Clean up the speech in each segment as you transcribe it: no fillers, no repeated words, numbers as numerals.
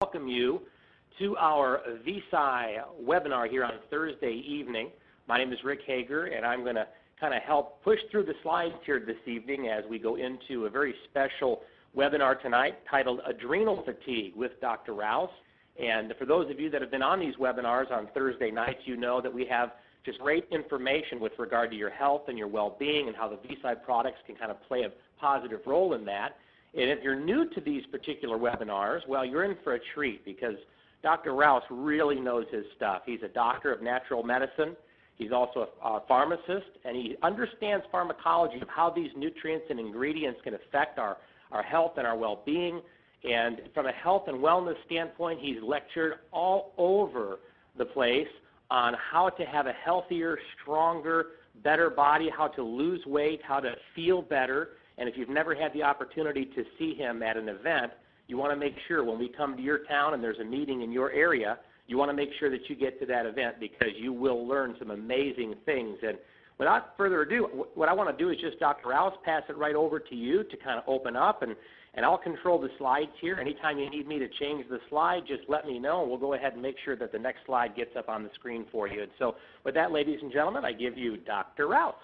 welcome you to our Visi webinar here on Thursday evening. My name is Rick Hager, and I'm going to kind of help push through the slides here this evening as we go into a very special webinar tonight titled Adrenal Fatigue with Dr. Rouse. And for those of you that have been on these webinars on Thursday nights, you know that we have just great information with regard to your health and your well-being and how the Visi products can kind of play a positive role in that. And if you're new to these particular webinars, well, you're in for a treat because Dr. Rouse really knows his stuff. He's a doctor of natural medicine. He's also a pharmacist, and he understands pharmacology of how these nutrients and ingredients can affect our health and our well-being. And from a health and wellness standpoint, he's lectured all over the place on how to have a healthier, stronger, better body, how to lose weight, how to feel better. And if you've never had the opportunity to see him at an event, you want to make sure when we come to your town and there's a meeting in your area, you want to make sure that you get to that event because you will learn some amazing things. And without further ado, what I want to do is just, Dr. Rouse, pass it right over to you to kind of open up, and I'll control the slides here. Anytime you need me to change the slide, just let me know, and we'll go ahead and make sure that the next slide gets up on the screen for you. And so with that, ladies and gentlemen, I give you Dr. Rouse.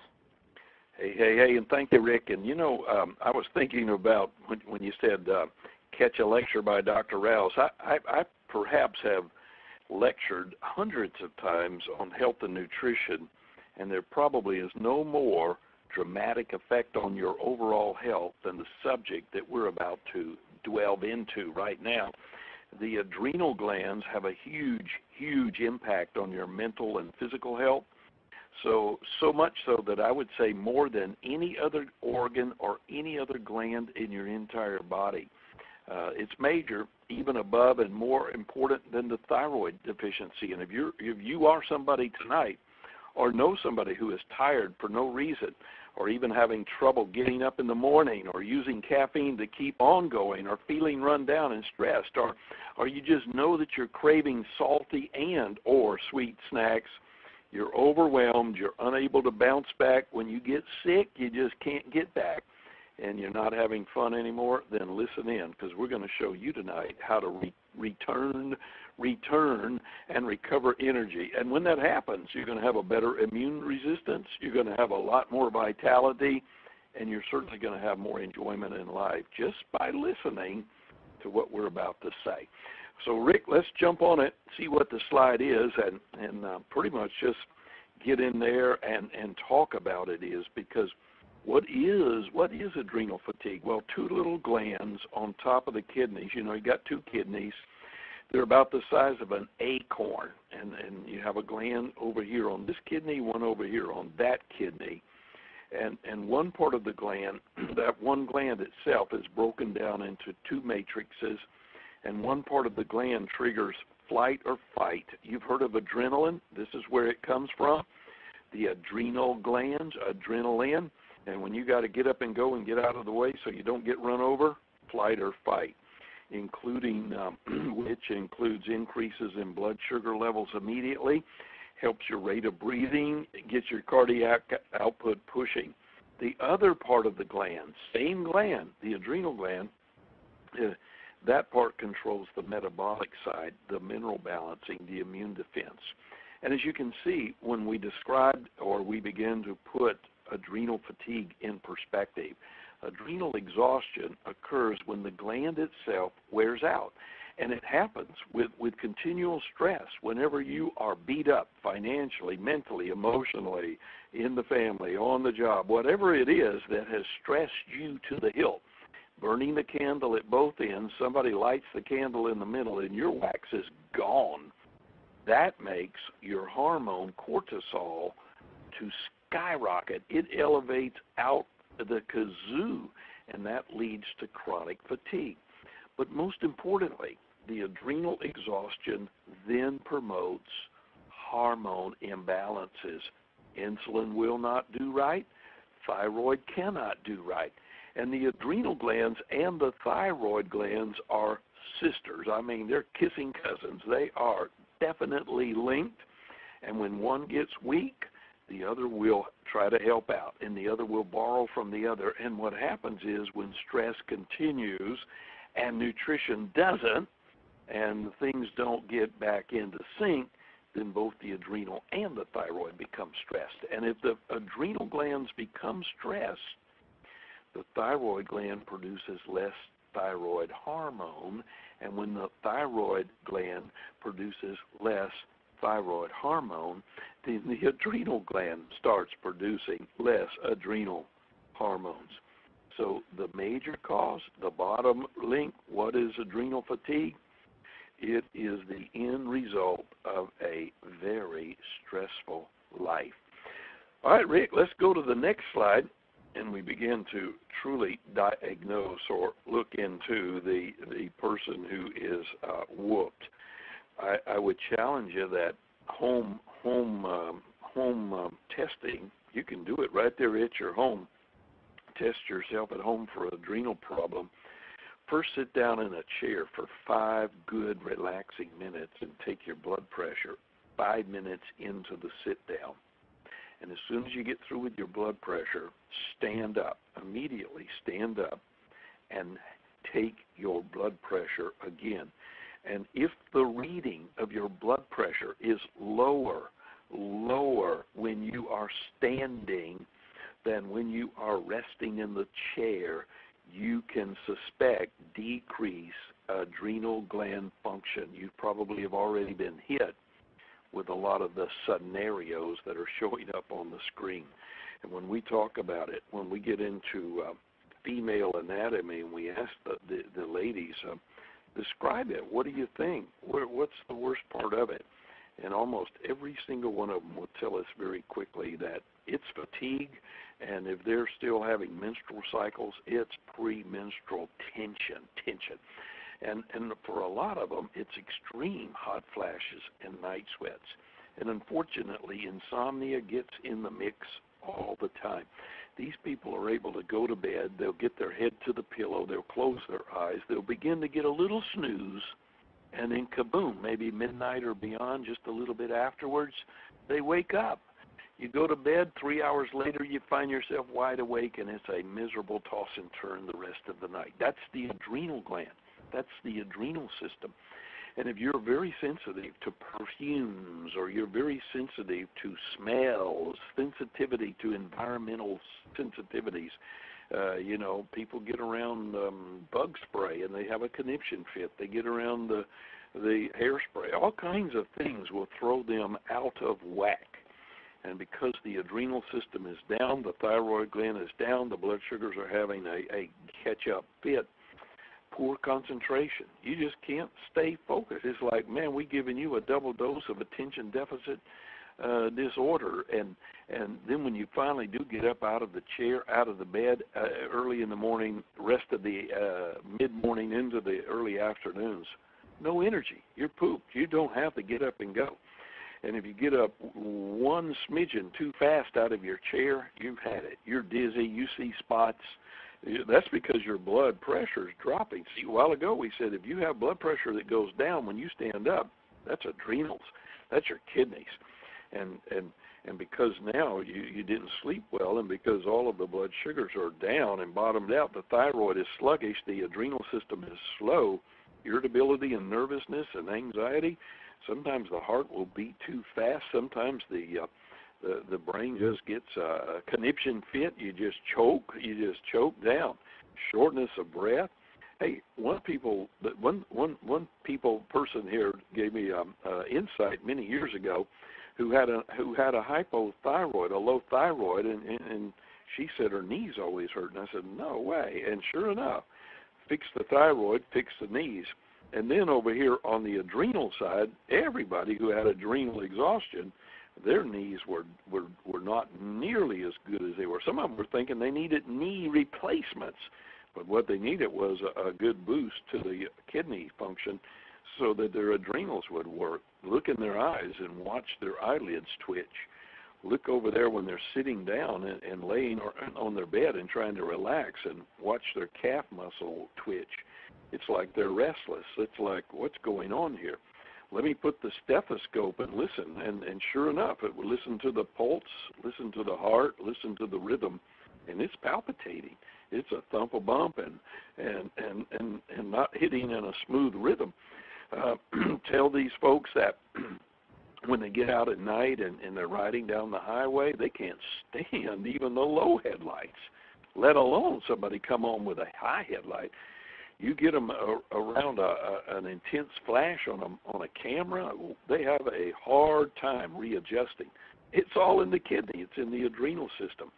Hey, and thank you, Rick. And, you know, I was thinking about when you said catch a lecture by Dr. Rouse. I perhaps have lectured hundreds of times on health and nutrition, and there probably is no more dramatic effect on your overall health than the subject that we're about to delve into right now. The adrenal glands have a huge impact on your mental and physical health. So much so that I would say more than any other organ or any other gland in your entire body. It's major, even above and more important than the thyroid deficiency. And if you are somebody tonight or know somebody who is tired for no reason, or even having trouble getting up in the morning, or using caffeine to keep on going, or feeling run down and stressed, or you just know that you're craving salty and or sweet snacks, you're overwhelmed, you're unable to bounce back. When you get sick, you just can't get back, and you're not having fun anymore, then listen in, because we're going to show you tonight how to return and recover energy. And when that happens, you're going to have a better immune resistance, you're going to have a lot more vitality, and you're certainly going to have more enjoyment in life just by listening to what we're about to say. So, Rick, let's jump on it, see what the slide is, and pretty much just get in there and talk about it is, because what is adrenal fatigue? Well, two little glands on top of the kidneys. You know, you got two kidneys. They're about the size of an acorn, and you have a gland over here on this kidney, one over here on that kidney. And one part of the gland, that one gland itself is broken down into two matrices, and one part of the gland triggers flight or fight. You've heard of adrenaline. This is where it comes from. The adrenal glands, adrenaline. And when you got to get up and go and get out of the way so you don't get run over, flight or fight, including which includes increases in blood sugar levels immediately, helps your rate of breathing, gets your cardiac output pushing. The other part of the gland, same gland, the adrenal gland, that part controls the metabolic side, the mineral balancing, the immune defense. And as you can see, when we described or we begin to put adrenal fatigue in perspective, adrenal exhaustion occurs when the gland itself wears out. And it happens with continual stress. Whenever you are beat up financially, mentally, emotionally, in the family, on the job, whatever it is that has stressed you to the hilt, burning the candle at both ends, somebody lights the candle in the middle and your wax is gone. That makes your hormone cortisol to skyrocket. It elevates out the kazoo, and that leads to chronic fatigue. But most importantly, the adrenal exhaustion then promotes hormone imbalances. Insulin will not do right. Thyroid cannot do right. And the adrenal glands and the thyroid glands are sisters. I mean, they're kissing cousins. They are definitely linked. And when one gets weak, the other will try to help out, and the other will borrow from the other. And what happens is when stress continues and nutrition doesn't, and things don't get back into sync, then both the adrenal and the thyroid become stressed. And if the adrenal glands become stressed, the thyroid gland produces less thyroid hormone, and when the thyroid gland produces less thyroid hormone, then the adrenal gland starts producing less adrenal hormones. So the major cause, the bottom link, what is adrenal fatigue? It is the end result of a very stressful life. All right, Rick, let's go to the next slide, and we begin to truly diagnose or look into the person who is whooped. I would challenge you that home testing, you can do it right there at your home. Test yourself at home for an adrenal problem. First, sit down in a chair for 5 good, relaxing minutes and take your blood pressure 5 minutes into the sit down. And as soon as you get through with your blood pressure, stand up, immediately stand up and take your blood pressure again. And if the reading of your blood pressure is lower when you are standing than when you are resting in the chair, you can suspect decreased adrenal gland function. You probably have already been hit with a lot of the scenarios that are showing up on the screen. And when we talk about it, when we get into female anatomy and we ask the ladies, describe it. What do you think? What's the worst part of it? And almost every single one of them will tell us very quickly that it's fatigue, and if they're still having menstrual cycles, it's premenstrual tension. And for a lot of them, it's extreme hot flashes and night sweats. And unfortunately, insomnia gets in the mix all the time. These people are able to go to bed, they'll get their head to the pillow, they'll close their eyes, they'll begin to get a little snooze, and then kaboom, maybe midnight or beyond, just a little bit afterwards, they wake up. You go to bed, 3 hours later, you find yourself wide awake, and it's a miserable toss and turn the rest of the night. That's the adrenal gland. That's the adrenal system. And if you're very sensitive to perfumes, or you're very sensitive to smells, sensitivity to environmental sensitivities, people get around bug spray and they have a conniption fit. They get around the hairspray. All kinds of things will throw them out of whack. And because the adrenal system is down, the thyroid gland is down, the blood sugars are having a catch-up fit, poor concentration. You just can't stay focused. It's like, man, we're giving you a double dose of attention deficit disorder. And then when you finally do get up out of the chair, out of the bed early in the morning, rest of the mid-morning into the early afternoons, no energy. You're pooped. You don't have to get up and go. And if you get up one smidgen too fast out of your chair, you've had it. You're dizzy. You see spots. That's because your blood pressure is dropping. See, a while ago we said if you have blood pressure that goes down when you stand up, that's adrenals. That's your kidneys. And because now you didn't sleep well, and because all of the blood sugars are down and bottomed out, the thyroid is sluggish, the adrenal system is slow, irritability and nervousness and anxiety. Sometimes the heart will beat too fast. Sometimes the brain just gets a conniption fit. You just choke down. Shortness of breath. Hey, one person here gave me insight many years ago, who had a hypothyroid, a low thyroid, and she said her knees always hurt. And I said, no way. And sure enough, fix the thyroid, fix the knees. And then over here on the adrenal side, everybody who had adrenal exhaustion, their knees were not nearly as good as they were. Some of them were thinking they needed knee replacements, but what they needed was a good boost to the kidney function so that their adrenals would work. Look in their eyes and watch their eyelids twitch. Look over there when they're sitting down and laying on their bed and trying to relax, and watch their calf muscle twitch. It's like they're restless. It's like, what's going on here? Let me put the stethoscope and listen. And sure enough, it will listen to the pulse, listen to the heart, listen to the rhythm, and it's palpitating. It's a thump a bump and not hitting in a smooth rhythm. Tell these folks that when they get out at night and they're riding down the highway, they can't stand even the low headlights, let alone somebody come on with a high headlight. You get them around an intense flash on a camera, they have a hard time readjusting. It's all in the kidney. It's in the adrenal system.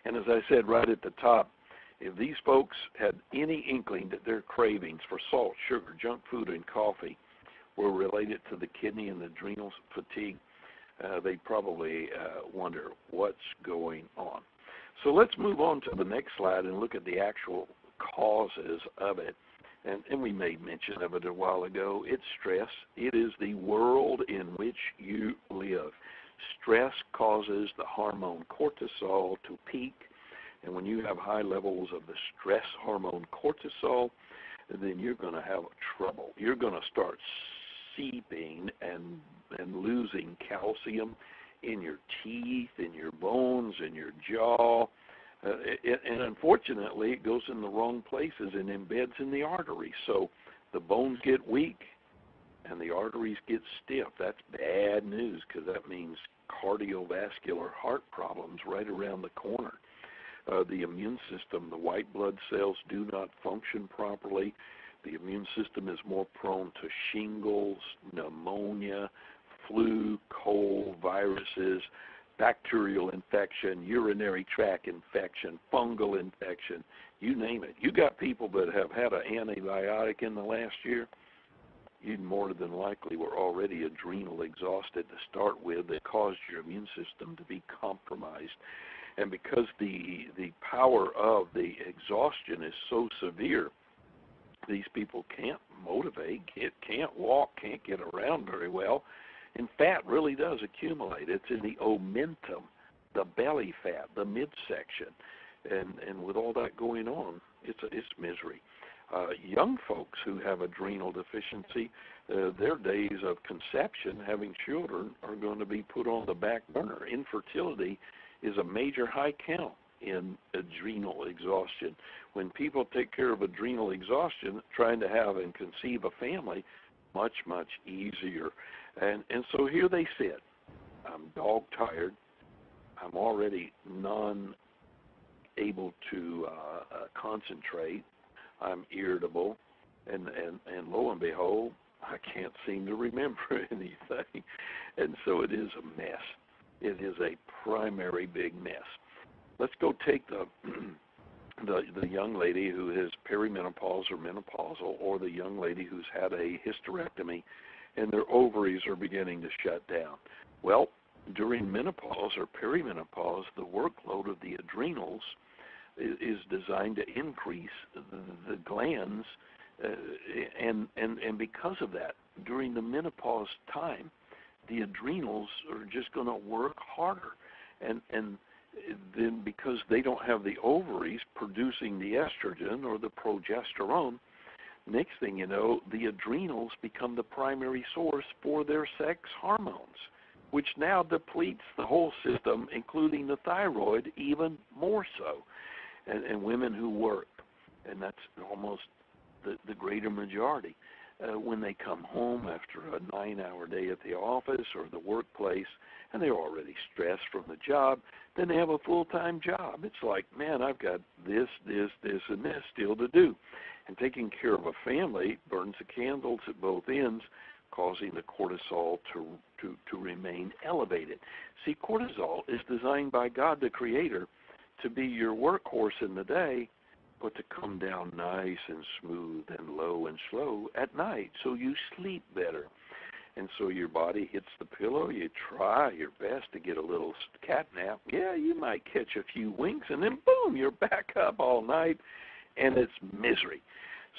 And as I said right at the top, if these folks had any inkling that their cravings for salt, sugar, junk food, and coffee were related to the kidney and the adrenal fatigue, they'd probably wonder what's going on. So let's move on to the next slide and look at the actual causes of it. And we made mention of it a while ago. It's stress. It is the world in which you live. Stress causes the hormone cortisol to peak. And when you have high levels of the stress hormone cortisol, then you're going to have trouble. You're going to start seeping and losing calcium in your teeth, in your bones, in your jaw. And unfortunately, it goes in the wrong places and embeds in the arteries. So the bones get weak and the arteries get stiff. That's bad news, because that means cardiovascular heart problems right around the corner. The immune system, the white blood cells do not function properly. The immune system is more prone to shingles, pneumonia, flu, cold, viruses, bacterial infection, urinary tract infection, fungal infection, you name it. You got people that have had an antibiotic in the last year, you more than likely were already adrenal exhausted to start with, that caused your immune system to be compromised. And because the power of the exhaustion is so severe, these people can't motivate, can't walk, can't get around very well. And fat really does accumulate. It's in the omentum, the belly fat, the midsection. And with all that going on, it's misery. Young folks who have adrenal deficiency, their days of conception, having children, are going to be put on the back burner. Infertility is a major high count in adrenal exhaustion. When people take care of adrenal exhaustion, trying to have and conceive a family, much, much easier. And so here they sit. I'm dog tired. I'm already non-able to concentrate. I'm irritable. And lo and behold, I can't seem to remember anything. And so it is a mess. It is a primary big mess. Let's go take the young lady who is perimenopause or menopausal, or the young lady who's had a hysterectomy and their ovaries are beginning to shut down. Well, during menopause or perimenopause, the workload of the adrenals is designed to increase the glands, and because of that, during the menopause time, the adrenals are just going to work harder, and then because they don't have the ovaries producing the estrogen or the progesterone, next thing you know, the adrenals become the primary source for their sex hormones, which now depletes the whole system, including the thyroid, even more so. And women who work, and that's almost the greater majority, when they come home after a 9-hour day at the office or the workplace, and they're already stressed from the job, then they have a full-time job. It's like, man, I've got this, and this still to do. And taking care of a family burns the candles at both ends, causing the cortisol to remain elevated. See, cortisol is designed by God, the Creator, to be your workhorse in the day, but to come down nice and smooth and low and slow at night, so you sleep better. And so your body hits the pillow, you try your best to get a little cat nap. Yeah, you might catch a few winks, and then boom, you're back up all night, and it's misery.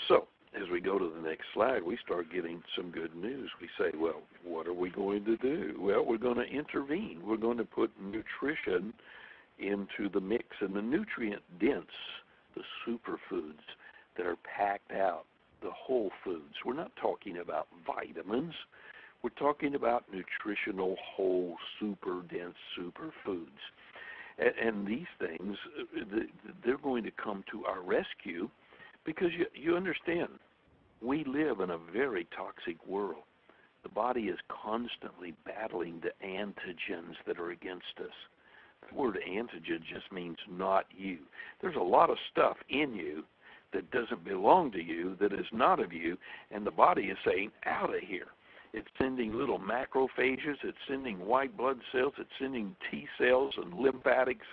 So as we go to the next slide, we start getting some good news. We say, well, what are we going to do? Well, we're going to intervene. We're going to put nutrition into the mix, and the nutrient-dense, the superfoods that are packed out, the whole foods. We're not talking about vitamins. We're talking about nutritional, whole, super-dense superfoods. And these things, they're going to come to our rescue, because you understand, We live in a very toxic world. The body is constantly battling the antigens that are against us. The word antigen just means not you. There's a lot of stuff in you that doesn't belong to you, that is not of you, and the body is saying, out of here. It's sending little macrophages, it's sending white blood cells, it's sending T cells and lymphatics.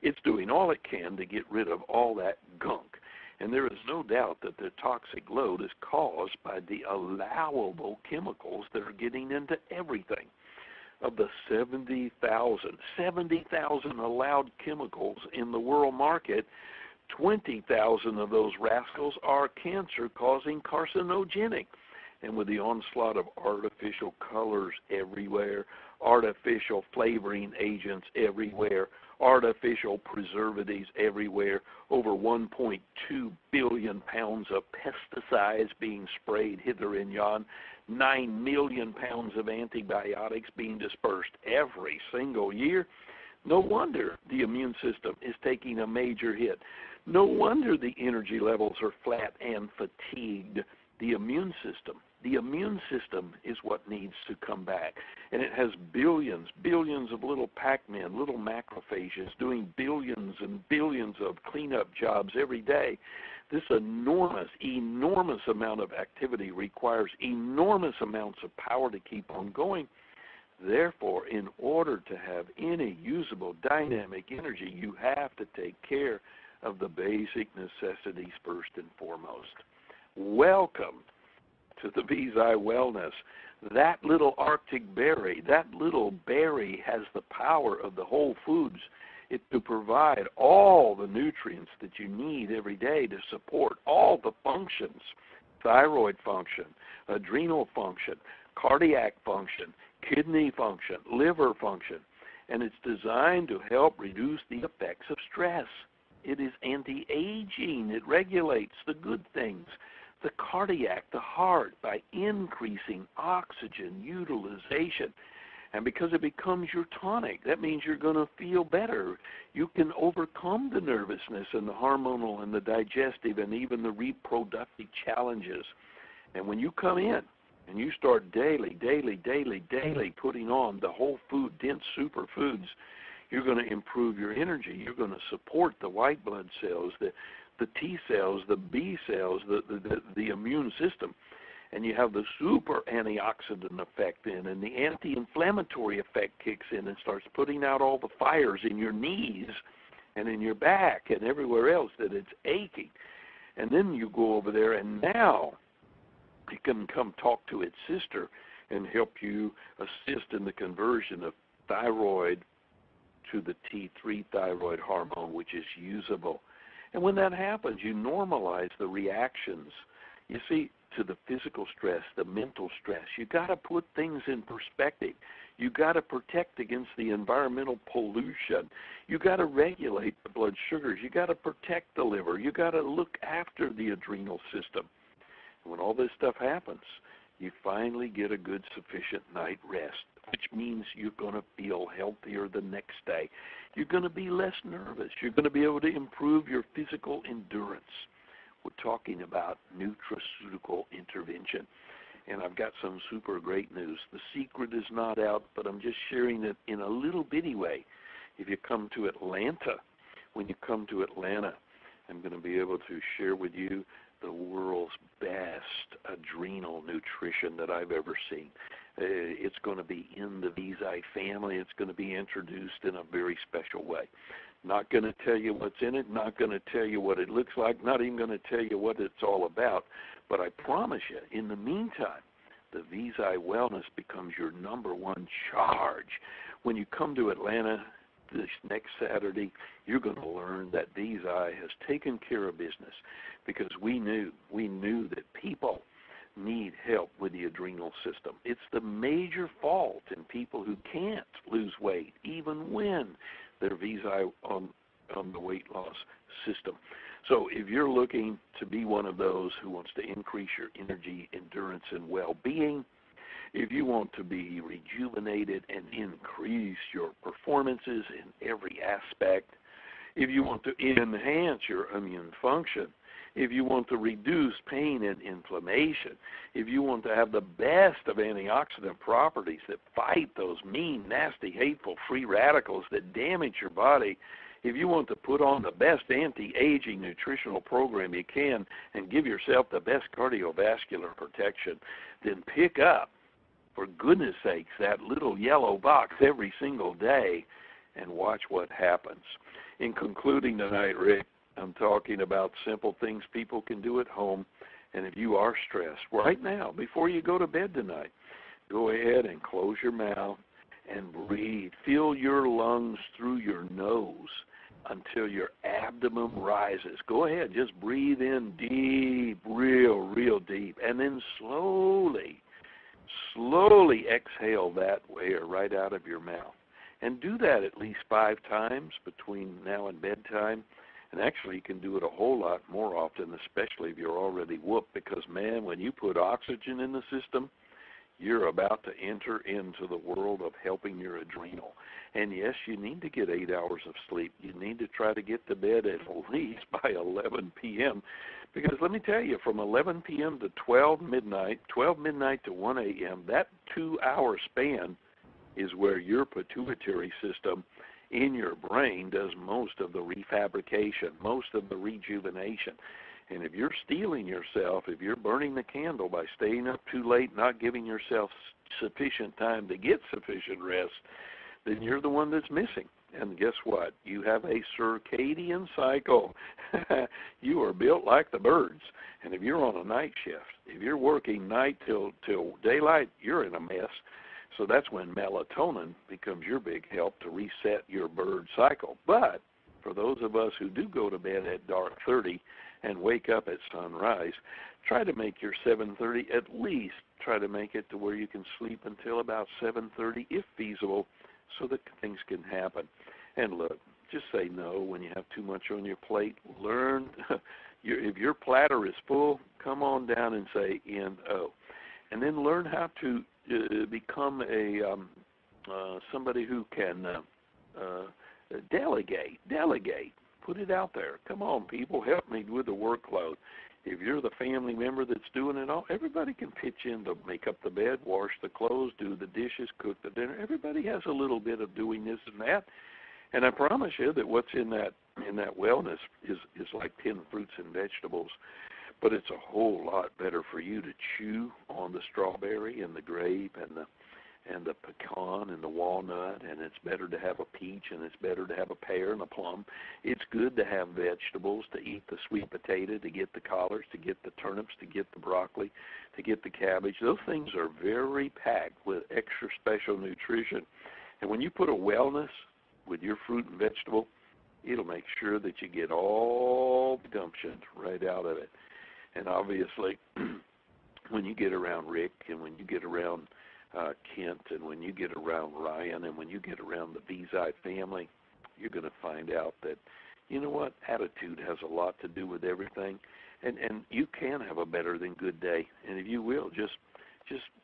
It's doing all it can to get rid of all that gunk. And there is no doubt that the toxic load is caused by the allowable chemicals that are getting into everything. Of the 70,000 allowed chemicals in the world market, 20,000 of those rascals are cancer-causing, carcinogenic. And with the onslaught of artificial colors everywhere, artificial flavoring agents everywhere, artificial preservatives everywhere, over 1.2 billion pounds of pesticides being sprayed hither and yon, 9 million pounds of antibiotics being dispersed every single year. No wonder the immune system is taking a major hit. No wonder the energy levels are flat and fatigued. The immune system is what needs to come back. And it has billions of little Pac-Men, little macrophages doing billions and billions of cleanup jobs every day. This enormous amount of activity requires enormous amounts of power to keep on going. Therefore, in order to have any usable dynamic energy, you have to take care of the basic necessities first and foremost. Welcome to the Visi Wellness. That little Arctic berry, that little berry has the power of the whole foods to provide all the nutrients that you need every day to support all the functions: thyroid function, adrenal function, cardiac function, kidney function, liver function. And it's designed to help reduce the effects of stress. It is anti-aging. It regulates the good things, the cardiac, the heart, by increasing oxygen utilization. And because it becomes your tonic, that means you're going to feel better. You can overcome the nervousness and the hormonal and the digestive and even the reproductive challenges. And when you come in and you start daily putting on the whole food, dense superfoods, you're going to improve your energy. You're going to support the white blood cells, the T cells, the B cells, the immune system. And you have the super antioxidant effect in, and the anti-inflammatory effect kicks in and starts putting out all the fires in your knees and in your back and everywhere else that it's aching. And then you go over there, and now it can come talk to its sister and help you assist in the conversion of thyroid to the T3 thyroid hormone, which is usable. And when that happens, you normalize the reactions, you see, to the physical stress, the mental stress. You got to put things in perspective. You got to protect against the environmental pollution. You got to regulate the blood sugars. You got to protect the liver. You got to look after the adrenal system. And when all this stuff happens, you finally get a good, sufficient night rest, which means you're going to feel healthier the next day. You're going to be less nervous. You're going to be able to improve your physical endurance. We're talking about nutraceutical intervention. And I've got some super great news. The secret is not out, but I'm just sharing it in a little bitty way. If you come to Atlanta, when you come to Atlanta, I'm going to be able to share with you the world's best adrenal nutrition that I've ever seen. It's going to be in the Visi family. It's going to be introduced in a very special way. Not going to tell you what's in it, not going to tell you what it looks like, not even going to tell you what it's all about. But I promise you, in the meantime, the Visi Wellness becomes your number one charge. When you come to Atlanta this next Saturday, you're going to learn that Visi has taken care of business, because we knew that people need help with the adrenal system. It's the major fault in people who can't lose weight, even when they're Visi on the weight loss system. So if you're looking to be one of those who wants to increase your energy, endurance, and well-being, if you want to be rejuvenated and increase your performances in every aspect, if you want to enhance your immune function, if you want to reduce pain and inflammation, if you want to have the best of antioxidant properties that fight those mean, nasty, hateful free radicals that damage your body, if you want to put on the best anti-aging nutritional program you can and give yourself the best cardiovascular protection, then pick up, for goodness sakes, that little yellow box every single day and watch what happens. In concluding tonight, Rick, I'm talking about simple things people can do at home. And if you are stressed right now, before you go to bed tonight, go ahead and close your mouth and breathe. Feel your lungs through your nose until your abdomen rises. Go ahead, just breathe in deep, real deep, and then slowly exhale that air right out of your mouth. And do that at least 5 times between now and bedtime. And actually, you can do it a whole lot more often, especially if you're already whooped, because, man, when you put oxygen in the system, you're about to enter into the world of helping your adrenal. And, yes, you need to get 8 hours of sleep. You need to try to get to bed at least by 11 p.m. Because let me tell you, from 11 p.m. to 12 midnight to 1 a.m., that 2-hour span is where your pituitary system in your brain does most of the refabrication, most of the rejuvenation. And if you're stealing yourself, if you're burning the candle by staying up too late, not giving yourself sufficient time to get sufficient rest, then you're the one that's missing. And guess what? You have a circadian cycle. You are built like the birds. And if you're on a night shift, if you're working night till daylight, you're in a mess. So that's when melatonin becomes your big help to reset your bird cycle. But for those of us who do go to bed at dark 30 and wake up at sunrise, try to make your 7:30, at least try to make it to where you can sleep until about 7:30 if feasible, so that things can happen. And look, just say no when you have too much on your plate. Learn, if your platter is full, come on down and say N-O. And then learn how to become somebody who can delegate. Put it out there. Come on, people, help me with the workload. If you're the family member that's doing it all, everybody can pitch in to make up the bed, wash the clothes, do the dishes, cook the dinner. Everybody has a little bit of doing this and that. And I promise you that what's in that wellness is like 10 fruits and vegetables. But it's a whole lot better for you to chew on the strawberry and the grape and the pecan and the walnut, and it's better to have a peach, and it's better to have a pear and a plum. It's good to have vegetables, to eat the sweet potato, to get the collards, to get the turnips, to get the broccoli, to get the cabbage. Those things are very packed with extra special nutrition. And when you put a wellness with your fruit and vegetable, it'll make sure that you get all the gumption right out of it. And obviously, when you get around Rick and when you get around Kent and when you get around Ryan and when you get around the Visi family, you're going to find out that, you know what, attitude has a lot to do with everything. And you can have a better than good day. And if you will, just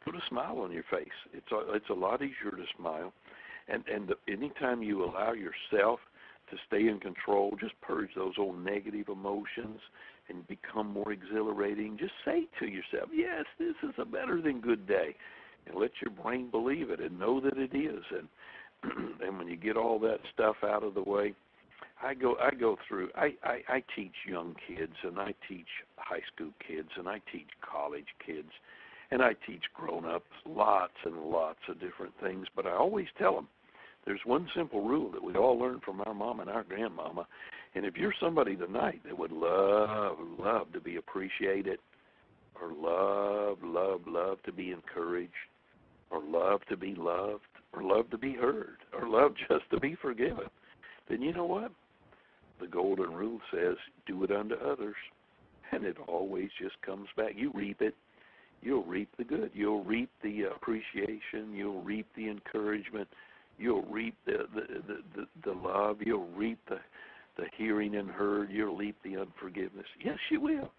put a smile on your face. It's a lot easier to smile. And anytime you allow yourself to stay in control, just purge those old negative emotions and become more exhilarating. Just say to yourself, yes, this is a better than good day. And let your brain believe it and know that it is. And when you get all that stuff out of the way, I teach young kids, and I teach high school kids, and I teach college kids, and I teach grown-ups lots and lots of different things. But I always tell them, there's one simple rule that we all learned from our mom and our grandmama. And if you're somebody tonight that would love to be appreciated, or love to be encouraged, or love to be loved, or love to be heard, or love just to be forgiven, then you know what? The golden rule says, do it unto others. And it always just comes back. You reap it. You'll reap the good. You'll reap the appreciation. You'll reap the encouragement. You'll reap the love. You'll reap the hearing and heard. You'll reap the unforgiveness. Yes, you will.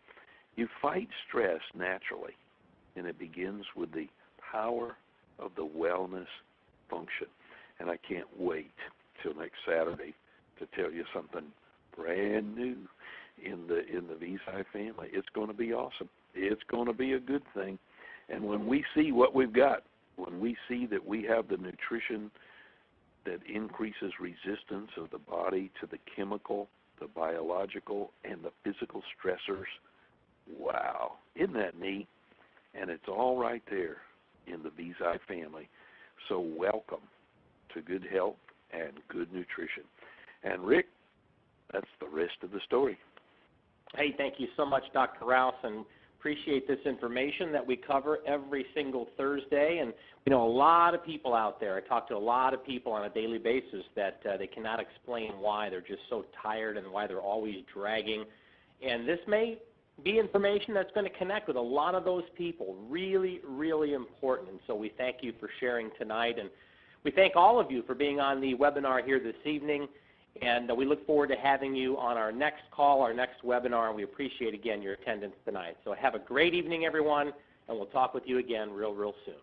You fight stress naturally, and it begins with the power of the wellness function. And I can't wait till next Saturday to tell you something brand new. in the Visi family. It's going to be awesome. It's going to be a good thing. And when we see what we've got, when we see that we have the nutrition that increases resistance of the body to the chemical, the biological, and the physical stressors, wow, isn't that neat? And it's all right there in the Visi family. So welcome to good health and good nutrition. And Rick, that's the rest of the story. Hey, thank you so much, Dr. Rouse, and appreciate this information that we cover every single Thursday. And we know a lot of people out there. I talk to a lot of people on a daily basis that they cannot explain why they're just so tired and why they're always dragging. And this may be information that's going to connect with a lot of those people. Really, really important. And so we thank you for sharing tonight. And we thank all of you for being on the webinar here this evening. And we look forward to having you on our next call, our next webinar, and we appreciate, again, your attendance tonight. So have a great evening, everyone, and we'll talk with you again real, real soon.